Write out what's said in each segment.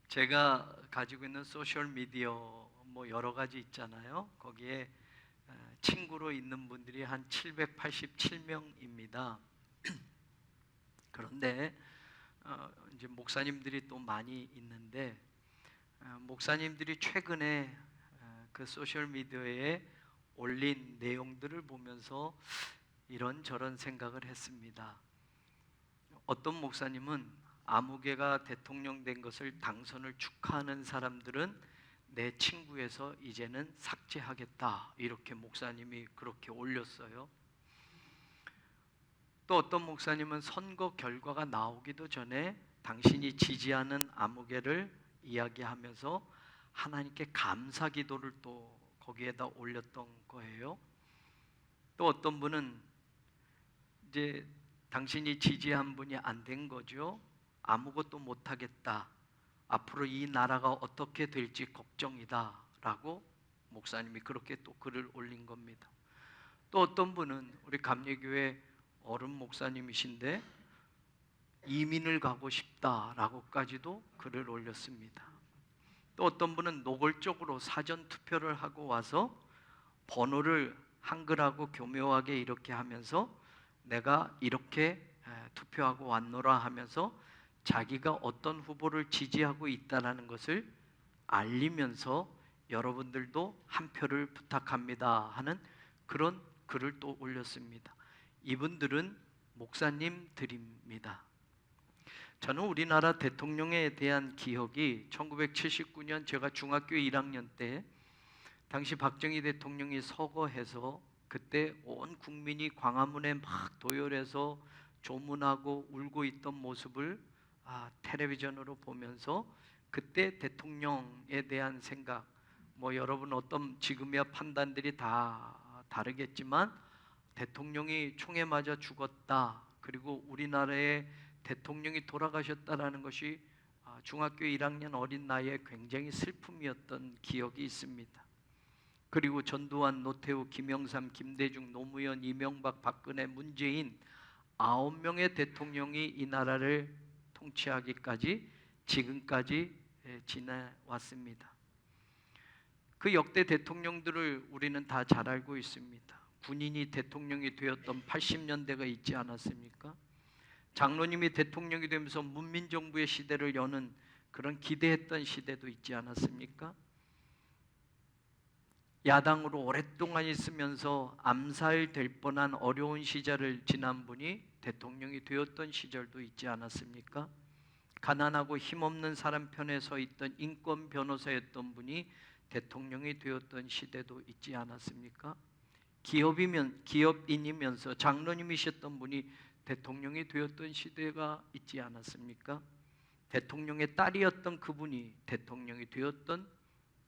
제가 가지고 있는 소셜 미디어 뭐 여러 가지 있잖아요. 거기에 친구로 있는 분들이 한 787명입니다. 그런데 이제 목사님들이 또 많이 있는데 목사님들이 최근에 그 소셜 미디어에 올린 내용들을 보면서 이런저런 생각을 했습니다. 어떤 목사님은 아무개가 대통령 된 것을 당선을 축하하는 사람들은 내 친구에서 이제는 삭제하겠다, 이렇게 목사님이 그렇게 올렸어요. 또 어떤 목사님은 선거 결과가 나오기도 전에 당신이 지지하는 아무개를 이야기하면서 하나님께 감사 기도를 또 거기에다 올렸던 거예요. 또 어떤 분은 이제 당신이 지지한 분이 안 된 거죠. 아무것도 못하겠다. 앞으로 이 나라가 어떻게 될지 걱정이다 라고 목사님이 그렇게 또 글을 올린 겁니다. 또 어떤 분은 우리 감리교회 어른 목사님이신데 이민을 가고 싶다라고까지도 글을 올렸습니다. 또 어떤 분은 노골적으로 사전 투표를 하고 와서 번호를 한글하고 교묘하게 이렇게 하면서 내가 이렇게 투표하고 왔노라 하면서 자기가 어떤 후보를 지지하고 있다는 것을 알리면서 여러분들도 한 표를 부탁합니다 하는 그런 글을 또 올렸습니다. 이분들은 목사님들입니다. 저는 우리나라 대통령에 대한 기억이 1979년 제가 중학교 1학년 때 당시 박정희 대통령이 서거해서 그때 온 국민이 광화문에 막 도열해서 조문하고 울고 있던 모습을 텔레비전으로 보면서 그때 대통령에 대한 생각, 뭐 여러분 어떤 지금이야 판단들이 다 다르겠지만 대통령이 총에 맞아 죽었다, 그리고 우리나라의 대통령이 돌아가셨다라는 것이 중학교 1학년 어린 나이에 굉장히 슬픔이었던 기억이 있습니다. 그리고 전두환, 노태우, 김영삼, 김대중, 노무현, 이명박, 박근혜, 문재인 9명의 대통령이 이 나라를 통치하기까지 지금까지 지내왔습니다. 그 역대 대통령들을 우리는 다 잘 알고 있습니다. 군인이 대통령이 되었던 80년대가 있지 않았습니까? 장로님이 대통령이 되면서 문민정부의 시대를 여는 그런 기대했던 시대도 있지 않았습니까? 야당으로 오랫동안 있으면서 암살될 뻔한 어려운 시절을 지난 분이 대통령이 되었던 시절도 있지 않았습니까? 가난하고 힘없는 사람 편에 서 있던 인권 변호사였던 분이 대통령이 되었던 시대도 있지 않았습니까? 기업인이면서 장로님이셨던 분이 대통령이 되었던 시대가 있지 않았습니까? 대통령의 딸이었던 그분이 대통령이 되었던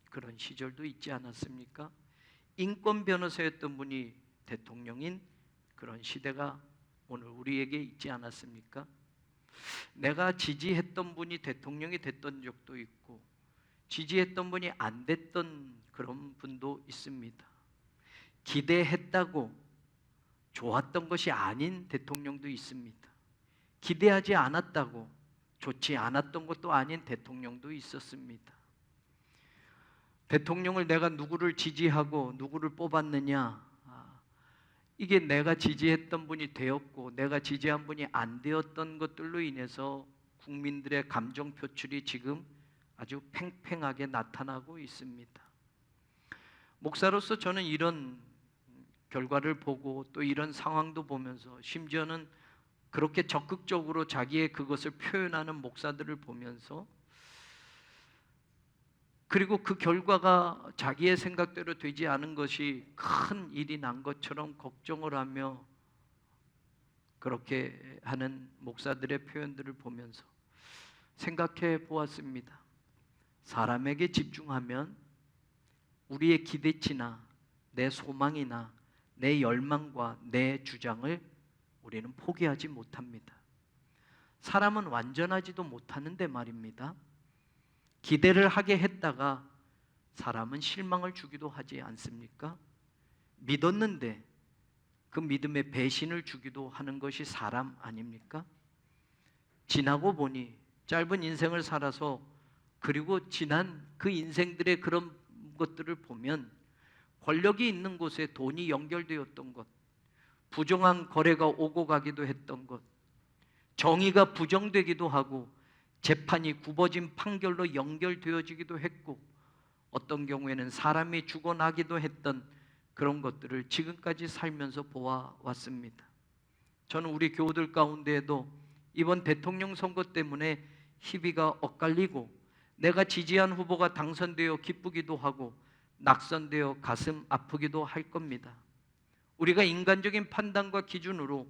그런 시절도 있지 않았습니까? 인권 변호사였던 분이 대통령인 그런 시대가 오늘 우리에게 있지 않았습니까? 내가 지지했던 분이 대통령이 됐던 적도 있고 지지했던 분이 안 됐던 그런 분도 있습니다. 기대했다고 좋았던 것이 아닌 대통령도 있습니다. 기대하지 않았다고 좋지 않았던 것도 아닌 대통령도 있었습니다. 대통령을 내가 누구를 지지하고 누구를 뽑았느냐, 이게 내가 지지했던 분이 되었고 내가 지지한 분이 안 되었던 것들로 인해서 국민들의 감정 표출이 지금 아주 팽팽하게 나타나고 있습니다. 목사로서 저는 이런 결과를 보고 또 이런 상황도 보면서 심지어는 그렇게 적극적으로 자기의 그것을 표현하는 목사들을 보면서 그리고 그 결과가 자기의 생각대로 되지 않은 것이 큰 일이 난 것처럼 걱정을 하며 그렇게 하는 목사들의 표현들을 보면서 생각해 보았습니다. 사람에게 집중하면 우리의 기대치나 내 소망이나 내 열망과 내 주장을 우리는 포기하지 못합니다. 사람은 완전하지도 못하는데 말입니다. 기대를 하게 했다가 사람은 실망을 주기도 하지 않습니까? 믿었는데 그 믿음에 배신을 주기도 하는 것이 사람 아닙니까? 지나고 보니 짧은 인생을 살아서 그리고 지난 그 인생들의 그런 것들을 보면 권력이 있는 곳에 돈이 연결되었던 것, 부정한 거래가 오고 가기도 했던 것, 정의가 부정되기도 하고 재판이 굽어진 판결로 연결되어지기도 했고, 어떤 경우에는 사람이 죽어나기도 했던 그런 것들을 지금까지 살면서 보아왔습니다. 저는 우리 교우들 가운데에도 이번 대통령 선거 때문에 희비가 엇갈리고 내가 지지한 후보가 당선되어 기쁘기도 하고 낙선되어 가슴 아프기도 할 겁니다. 우리가 인간적인 판단과 기준으로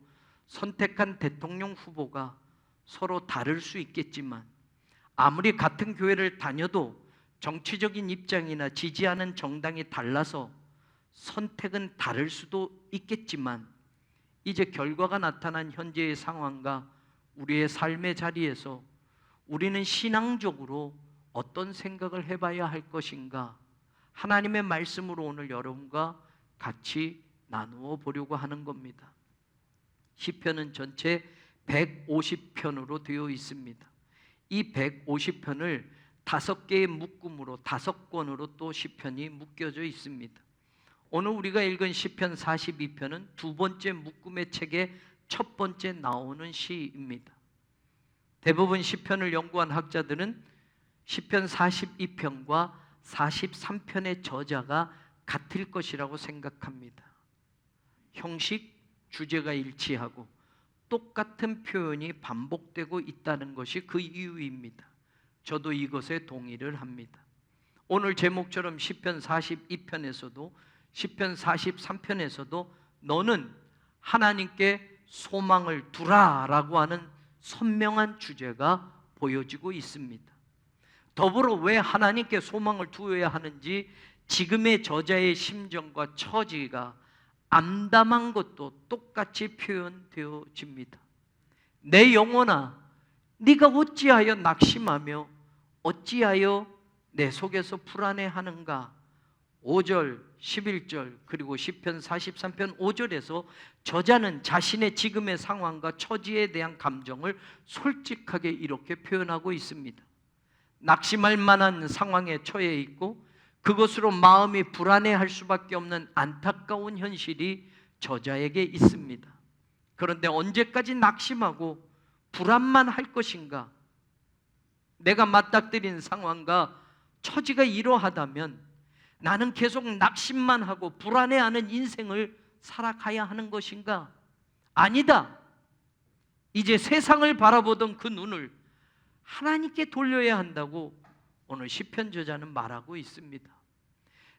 선택한 대통령 후보가 서로 다를 수 있겠지만, 아무리 같은 교회를 다녀도 정치적인 입장이나 지지하는 정당이 달라서 선택은 다를 수도 있겠지만, 이제 결과가 나타난 현재의 상황과 우리의 삶의 자리에서 우리는 신앙적으로 어떤 생각을 해봐야 할 것인가, 하나님의 말씀으로 오늘 여러분과 같이 나누어 보려고 하는 겁니다. 시편은 전체 150편으로 되어 있습니다. 이 150편을 5개의 묶음으로 5권으로 또 시편이 묶여져 있습니다. 오늘 우리가 읽은 시편 42편은 두 번째 묶음의 책의 첫 번째 나오는 시입니다. 대부분 시편을 연구한 학자들은 시편 42편과 43편의 저자가 같을 것이라고 생각합니다. 형식, 주제가 일치하고 똑같은 표현이 반복되고 있다는 것이 그 이유입니다. 저도 이것에 동의를 합니다. 오늘 제목처럼 시편 42편에서도 시편 43편에서도 너는 하나님께 소망을 두라 라고 하는 선명한 주제가 보여지고 있습니다. 더불어 왜 하나님께 소망을 두어야 하는지 지금의 저자의 심정과 처지가 암담한 것도 똑같이 표현되어집니다. 내 영혼아, 네가 어찌하여 낙심하며 어찌하여 내 속에서 불안해하는가. 5절, 11절 그리고 시편 43편 5절에서 저자는 자신의 지금의 상황과 처지에 대한 감정을 솔직하게 이렇게 표현하고 있습니다. 낙심할 만한 상황에 처해 있고 그것으로 마음이 불안해할 수밖에 없는 안타까운 현실이 저자에게 있습니다. 그런데 언제까지 낙심하고 불안만 할 것인가? 내가 맞닥뜨린 상황과 처지가 이러하다면 나는 계속 낙심만 하고 불안해하는 인생을 살아가야 하는 것인가? 아니다. 이제 세상을 바라보던 그 눈을 하나님께 돌려야 한다고 오늘 시편 저자는 말하고 있습니다.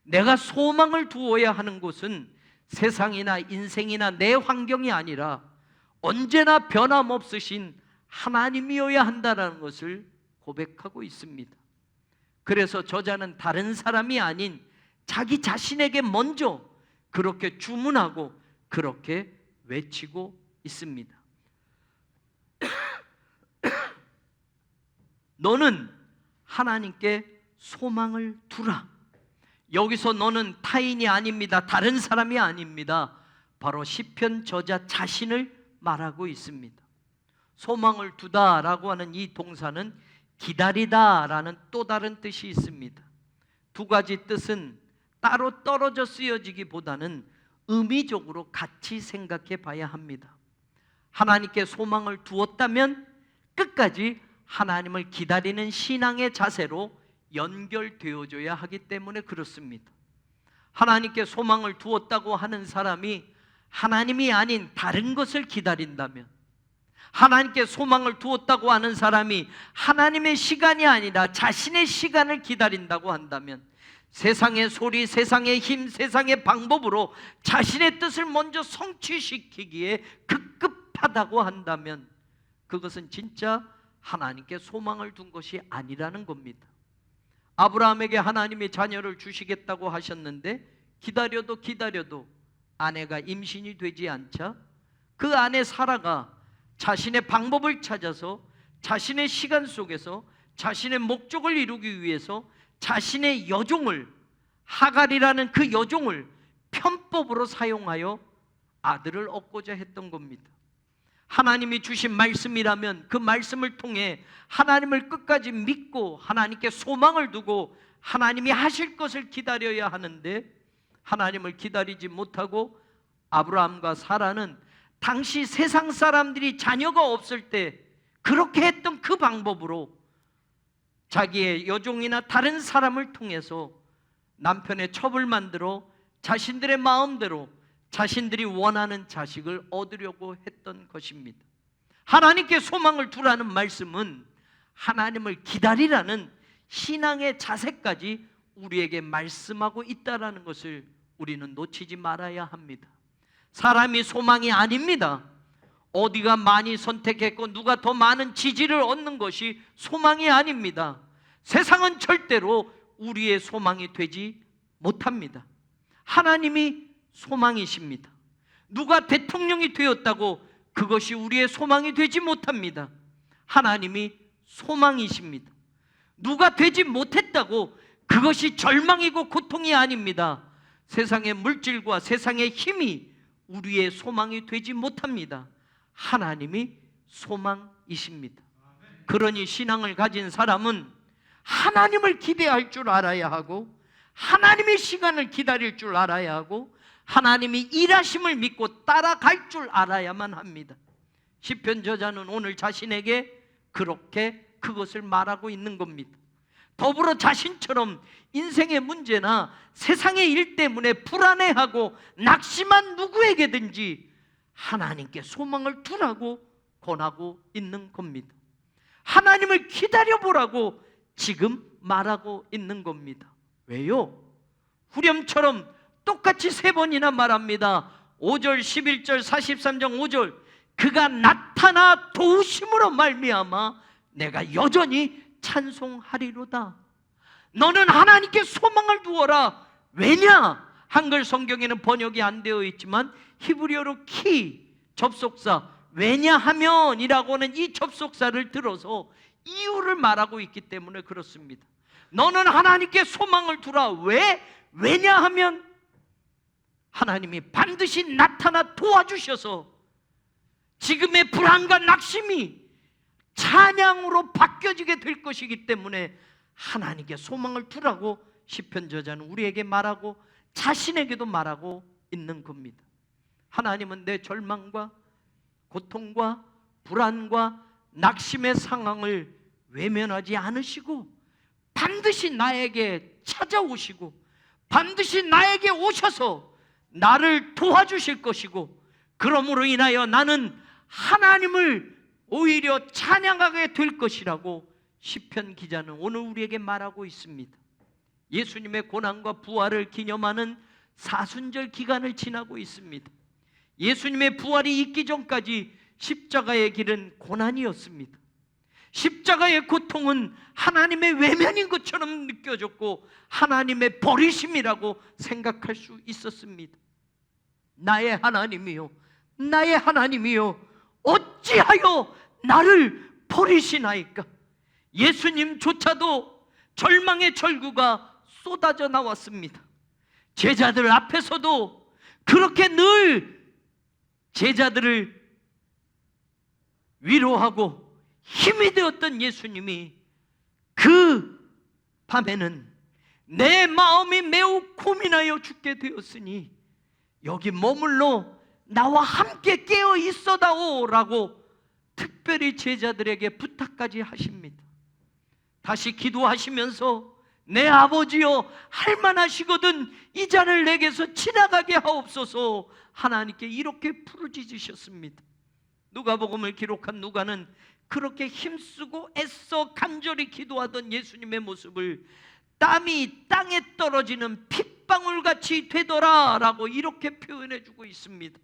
내가 소망을 두어야 하는 곳은 세상이나 인생이나 내 환경이 아니라 언제나 변함없으신 하나님이어야 한다는 것을 고백하고 있습니다. 그래서 저자는 다른 사람이 아닌 자기 자신에게 먼저 그렇게 주문하고 그렇게 외치고 있습니다. 너는 하나님께 소망을 두라. 여기서 너는 타인이 아닙니다. 다른 사람이 아닙니다. 바로 시편 저자 자신을 말하고 있습니다. 소망을 두다라고 하는 이 동사는 기다리다라는 또 다른 뜻이 있습니다. 두 가지 뜻은 따로 떨어져 쓰여지기보다는 의미적으로 같이 생각해 봐야 합니다. 하나님께 소망을 두었다면 끝까지 하나님을 기다리는 신앙의 자세로 연결되어져야 하기 때문에 그렇습니다. 하나님께 소망을 두었다고 하는 사람이 하나님이 아닌 다른 것을 기다린다면, 하나님께 소망을 두었다고 하는 사람이 하나님의 시간이 아니라 자신의 시간을 기다린다고 한다면, 세상의 소리, 세상의 힘, 세상의 방법으로 자신의 뜻을 먼저 성취시키기에 급급하다고 한다면 그것은 진짜 하나님께 소망을 둔 것이 아니라는 겁니다. 아브라함에게 하나님이 자녀를 주시겠다고 하셨는데 기다려도 아내가 임신이 되지 않자 그 아내 사라가 자신의 방법을 찾아서 자신의 시간 속에서 자신의 목적을 이루기 위해서 자신의 여종을, 하갈이라는 그 여종을 편법으로 사용하여 아들을 얻고자 했던 겁니다. 하나님이 주신 말씀이라면 그 말씀을 통해 하나님을 끝까지 믿고 하나님께 소망을 두고 하나님이 하실 것을 기다려야 하는데, 하나님을 기다리지 못하고 아브라함과 사라는 당시 세상 사람들이 자녀가 없을 때 그렇게 했던 그 방법으로 자기의 여종이나 다른 사람을 통해서 남편의 첩을 만들어 자신들의 마음대로 자신들이 원하는 자식을 얻으려고 했던 것입니다. 하나님께 소망을 두라는 말씀은 하나님을 기다리라는 신앙의 자세까지 우리에게 말씀하고 있다는 것을 우리는 놓치지 말아야 합니다. 사람이 소망이 아닙니다. 어디가 많이 선택했고 누가 더 많은 지지를 얻는 것이 소망이 아닙니다. 세상은 절대로 우리의 소망이 되지 못합니다. 하나님이 소망이십니다. 누가 대통령이 되었다고 그것이 우리의 소망이 되지 못합니다. 하나님이 소망이십니다. 누가 되지 못했다고 그것이 절망이고 고통이 아닙니다. 세상의 물질과 세상의 힘이 우리의 소망이 되지 못합니다. 하나님이 소망이십니다. 그러니 신앙을 가진 사람은 하나님을 기대할 줄 알아야 하고, 하나님의 시간을 기다릴 줄 알아야 하고, 하나님이 일하심을 믿고 따라갈 줄 알아야만 합니다. 시편 저자는 오늘 자신에게 그렇게 그것을 말하고 있는 겁니다. 더불어 자신처럼 인생의 문제나 세상의 일 때문에 불안해하고 낙심한 누구에게든지 하나님께 소망을 두라고 권하고 있는 겁니다. 하나님을 기다려보라고 지금 말하고 있는 겁니다. 왜요? 후렴처럼 똑같이 3번이나 말합니다. 5절, 11절, 43장 5절, 그가 나타나 도우심으로 말미암아 내가 여전히 찬송하리로다. 너는 하나님께 소망을 두어라. 왜냐? 한글 성경에는 번역이 안 되어 있지만 히브리어로 키, 접속사, 왜냐하면 이라고 하는 이 접속사를 들어서 이유를 말하고 있기 때문에 그렇습니다. 너는 하나님께 소망을 두라. 왜? 왜냐하면 하나님이 반드시 나타나 도와주셔서 지금의 불안과 낙심이 찬양으로 바뀌어지게 될 것이기 때문에 하나님께 소망을 두라고 시편 저자는 우리에게 말하고 자신에게도 말하고 있는 겁니다. 하나님은 내 절망과 고통과 불안과 낙심의 상황을 외면하지 않으시고 반드시 나에게 찾아오시고 반드시 나에게 오셔서 나를 도와주실 것이고, 그러므로 인하여 나는 하나님을 오히려 찬양하게 될 것이라고 시편 기자는 오늘 우리에게 말하고 있습니다. 예수님의 고난과 부활을 기념하는 사순절 기간을 지나고 있습니다. 예수님의 부활이 있기 전까지 십자가의 길은 고난이었습니다. 십자가의 고통은 하나님의 외면인 것처럼 느껴졌고 하나님의 버리심이라고 생각할 수 있었습니다. 나의 하나님이요, 나의 하나님이요, 어찌하여 나를 버리시나이까? 예수님조차도 절망의 절구가 쏟아져 나왔습니다. 제자들 앞에서도 그렇게 늘 제자들을 위로하고 힘이 되었던 예수님이 그 밤에는 내 마음이 매우 고민하여 죽게 되었으니 여기 머물러 나와 함께 깨어 있어다오 라고 특별히 제자들에게 부탁까지 하십니다. 다시 기도하시면서 내 아버지여 할만하시거든 이 잔을 내게서 지나가게 하옵소서 하나님께 이렇게 부르짖으셨습니다. 누가복음을 기록한 누가는 그렇게 힘쓰고 애써 간절히 기도하던 예수님의 모습을 땀이 땅에 떨어지는 핏방울같이 되더라 라고 이렇게 표현해 주고 있습니다.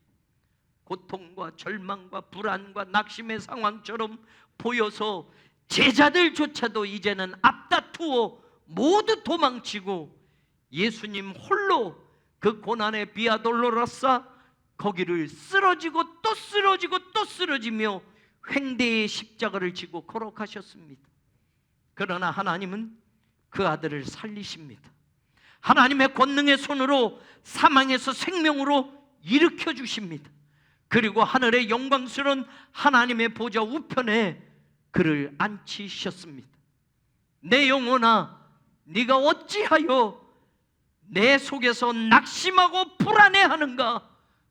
고통과 절망과 불안과 낙심의 상황처럼 보여서 제자들조차도 이제는 앞다투어 모두 도망치고 예수님 홀로 그 고난의 비아돌로라사 거기를 쓰러지고 또 쓰러지고 또 쓰러지며 횡대의 십자가를 지고 걸어가셨습니다. 그러나 하나님은 그 아들을 살리십니다. 하나님의 권능의 손으로 사망에서 생명으로 일으켜 주십니다. 그리고 하늘의 영광스러운 하나님의 보좌 우편에 그를 앉히셨습니다. 내 영혼아, 네가 어찌하여 내 속에서 낙심하고 불안해하는가?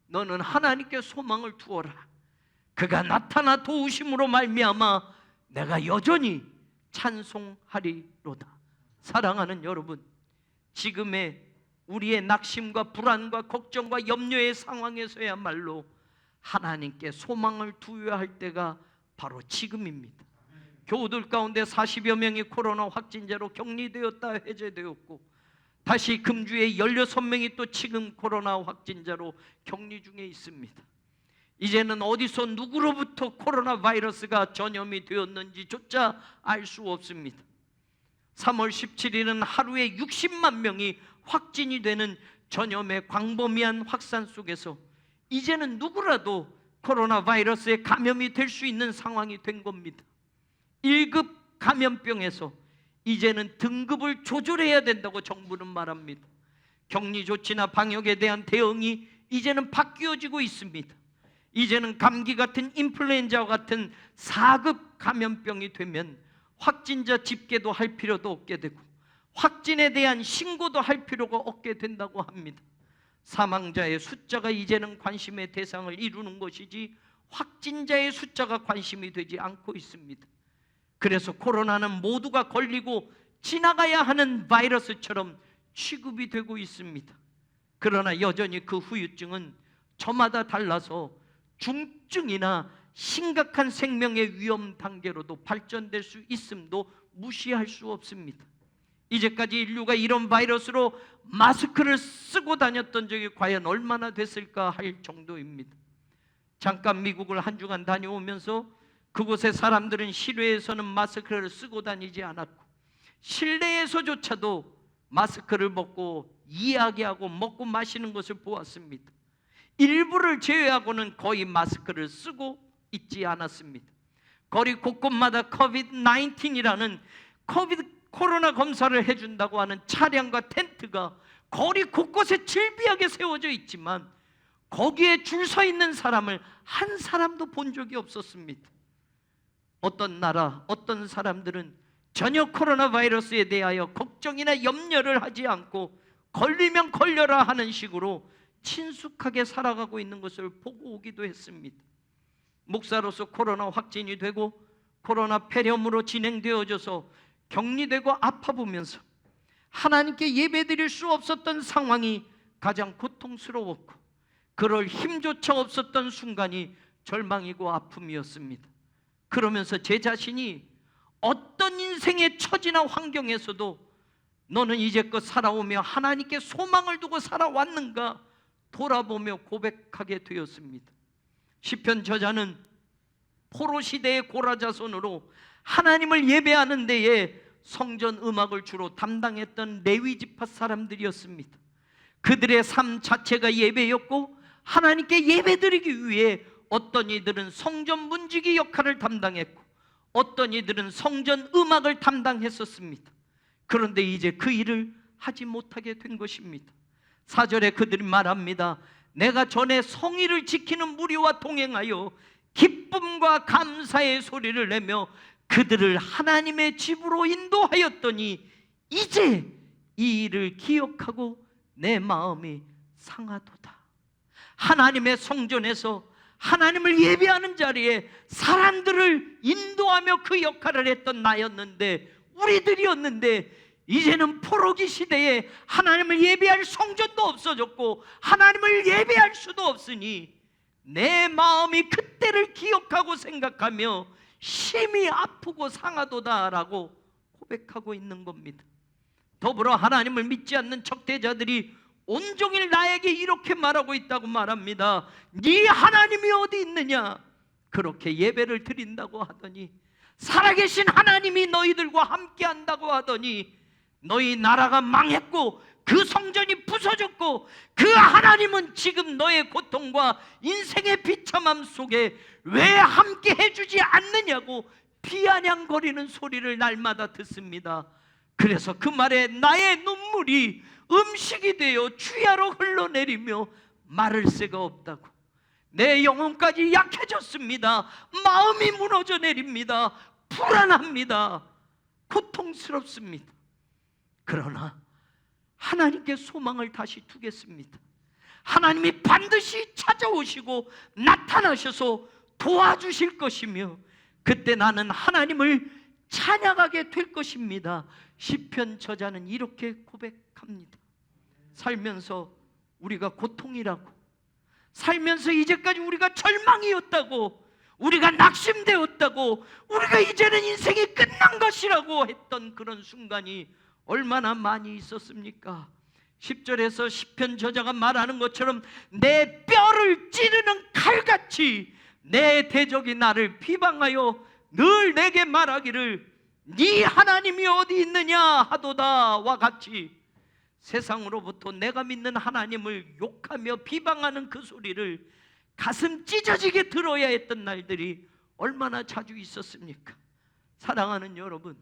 너는 하나님께 소망을 두어라. 그가 나타나 도우심으로 말미암아 내가 여전히 찬송하리로다. 사랑하는 여러분, 지금의 우리의 낙심과 불안과 걱정과 염려의 상황에서야말로 하나님께 소망을 두어야 할 때가 바로 지금입니다. 교우들 가운데 40여 명이 코로나 확진자로 격리되었다 해제되었고, 다시 금주에 16명이 또 지금 코로나 확진자로 격리 중에 있습니다. 이제는 어디서 누구로부터 코로나 바이러스가 전염이 되었는지조차 알 수 없습니다. 3월 17일은 하루에 60만 명이 확진이 되는 전염의 광범위한 확산 속에서 이제는 누구라도 코로나 바이러스에 감염이 될 수 있는 상황이 된 겁니다. 1급 감염병에서 이제는 등급을 조절해야 된다고 정부는 말합니다. 격리 조치나 방역에 대한 대응이 이제는 바뀌어지고 있습니다. 이제는 감기 같은 인플루엔자와 같은 4급 감염병이 되면 확진자 집계도 할 필요도 없게 되고 확진에 대한 신고도 할 필요가 없게 된다고 합니다. 사망자의 숫자가 이제는 관심의 대상을 이루는 것이지 확진자의 숫자가 관심이 되지 않고 있습니다. 그래서 코로나는 모두가 걸리고 지나가야 하는 바이러스처럼 취급이 되고 있습니다. 그러나 여전히 그 후유증은 저마다 달라서 중증이나 심각한 생명의 위험 단계로도 발전될 수 있음도 무시할 수 없습니다. 이제까지 인류가 이런 바이러스로 마스크를 쓰고 다녔던 적이 과연 얼마나 됐을까 할 정도입니다. 잠깐 미국을 한 주간 다녀오면서 그곳의 사람들은 실외에서는 마스크를 쓰고 다니지 않았고 실내에서조차도 마스크를 벗고 이야기하고 먹고 마시는 것을 보았습니다. 일부를 제외하고는 거의 마스크를 쓰고 있지 않았습니다. 거리 곳곳마다 COVID-19이라는 코로나 검사를 해준다고 하는 차량과 텐트가 거리 곳곳에 질비하게 세워져 있지만 거기에 줄 서 있는 사람을 한 사람도 본 적이 없었습니다. 어떤 나라, 어떤 사람들은 전혀 코로나 바이러스에 대하여 걱정이나 염려를 하지 않고 걸리면 걸려라 하는 식으로 친숙하게 살아가고 있는 것을 보고 오기도 했습니다. 목사로서 코로나 확진이 되고 코로나 폐렴으로 진행되어져서 격리되고 아파보면서 하나님께 예배드릴 수 없었던 상황이 가장 고통스러웠고 그럴 힘조차 없었던 순간이 절망이고 아픔이었습니다. 그러면서 제 자신이 어떤 인생의 처지나 환경에서도 너는 이제껏 살아오며 하나님께 소망을 두고 살아왔는가 돌아보며 고백하게 되었습니다. 시편 저자는 포로 시대의 고라자손으로 하나님을 예배하는 데에 성전 음악을 주로 담당했던 레위 지파 사람들이었습니다. 그들의 삶 자체가 예배였고 하나님께 예배드리기 위해 어떤 이들은 성전 문지기 역할을 담당했고 어떤 이들은 성전 음악을 담당했었습니다. 그런데 이제 그 일을 하지 못하게 된 것입니다. 4절에 그들이 말합니다. 내가 전에 성의를 지키는 무리와 동행하여 기쁨과 감사의 소리를 내며 그들을 하나님의 집으로 인도하였더니 이제 이 일을 기억하고 내 마음이 상하도다. 하나님의 성전에서 하나님을 예배하는 자리에 사람들을 인도하며 그 역할을 했던 나였는데 우리들이었는데 이제는 포로기 시대에 하나님을 예배할 성전도 없어졌고 하나님을 예배할 수도 없으니 내 마음이 그때를 기억하고 생각하며 심히 아프고 상하도다라고 고백하고 있는 겁니다. 더불어 하나님을 믿지 않는 적대자들이 온종일 나에게 이렇게 말하고 있다고 말합니다. 네 하나님이 어디 있느냐? 그렇게 예배를 드린다고 하더니 살아계신 하나님이 너희들과 함께 한다고 하더니 너희 나라가 망했고 그 성전이 부서졌고 그 하나님은 지금 너의 고통과 인생의 비참함 속에 왜 함께 해주지 않느냐고 비아냥거리는 소리를 날마다 듣습니다. 그래서 그 말에 나의 눈물이 음식이 되어 주야로 흘러내리며 마를 새가 없다고 내 영혼까지 약해졌습니다. 마음이 무너져 내립니다. 불안합니다. 고통스럽습니다. 그러나 하나님께 소망을 다시 두겠습니다. 하나님이 반드시 찾아오시고 나타나셔서 도와주실 것이며 그때 나는 하나님을 찬양하게 될 것입니다. 시편 저자는 이렇게 고백합니다. 살면서 우리가 고통이라고, 살면서 이제까지 우리가 절망이었다고, 우리가 낙심되었다고, 우리가 이제는 인생이 끝난 것이라고 했던 그런 순간이 얼마나 많이 있었습니까? 10절에서 시편 저자가 말하는 것처럼 내 뼈를 찌르는 칼같이 내 대적이 나를 비방하여 늘 내게 말하기를 네 하나님이 어디 있느냐 하도다와 같이 세상으로부터 내가 믿는 하나님을 욕하며 비방하는 그 소리를 가슴 찢어지게 들어야 했던 날들이 얼마나 자주 있었습니까? 사랑하는 여러분,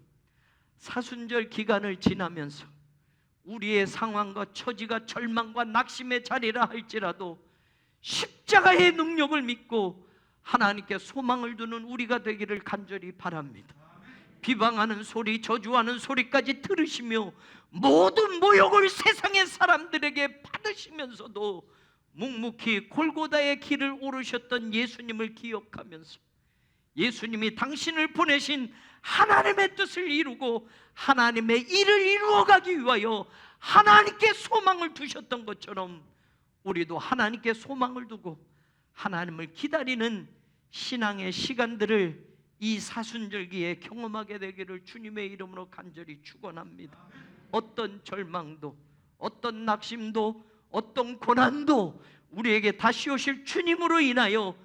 사순절 기간을 지나면서 우리의 상황과 처지가 절망과 낙심의 자리라 할지라도 십자가의 능력을 믿고 하나님께 소망을 두는 우리가 되기를 간절히 바랍니다. 비방하는 소리, 저주하는 소리까지 들으시며 모든 모욕을 세상의 사람들에게 받으시면서도 묵묵히 골고다의 길을 오르셨던 예수님을 기억하면서 예수님이 당신을 보내신 하나님의 뜻을 이루고 하나님의 일을 이루어가기 위하여 하나님께 소망을 두셨던 것처럼 우리도 하나님께 소망을 두고 하나님을 기다리는 신앙의 시간들을 이 사순절기에 경험하게 되기를 주님의 이름으로 간절히 축원합니다. 어떤 절망도, 어떤 낙심도, 어떤 고난도 우리에게 다시 오실 주님으로 인하여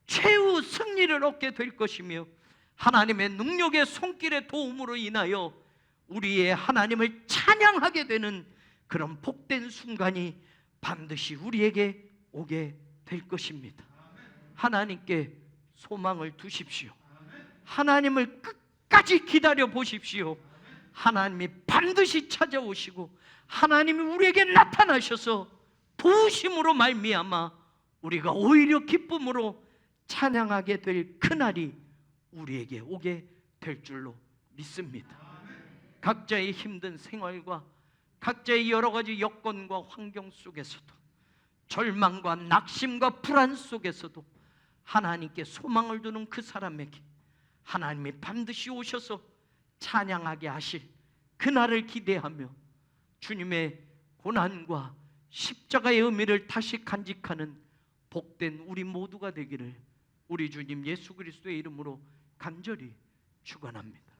최후 승리를 얻게 될 것이며 하나님의 능력의 손길의 도움으로 인하여 우리의 하나님을 찬양하게 되는 그런 복된 순간이 반드시 우리에게 오게 될 것입니다. 하나님께 소망을 두십시오. 하나님을 끝까지 기다려 보십시오. 하나님이 반드시 찾아오시고 하나님이 우리에게 나타나셔서 도우심으로 말미암아 우리가 오히려 기쁨으로 찬양하게 될 그날이 우리에게 오게 될 줄로 믿습니다. 각자의 힘든 생활과 각자의 여러 가지 여건과 환경 속에서도 절망과 낙심과 불안 속에서도 하나님께 소망을 두는 그 사람에게 하나님이 반드시 오셔서 찬양하게 하실 그날을 기대하며 주님의 고난과 십자가의 의미를 다시 간직하는 복된 우리 모두가 되기를 우리 주님 예수 그리스도의 이름으로 간절히 축원합니다.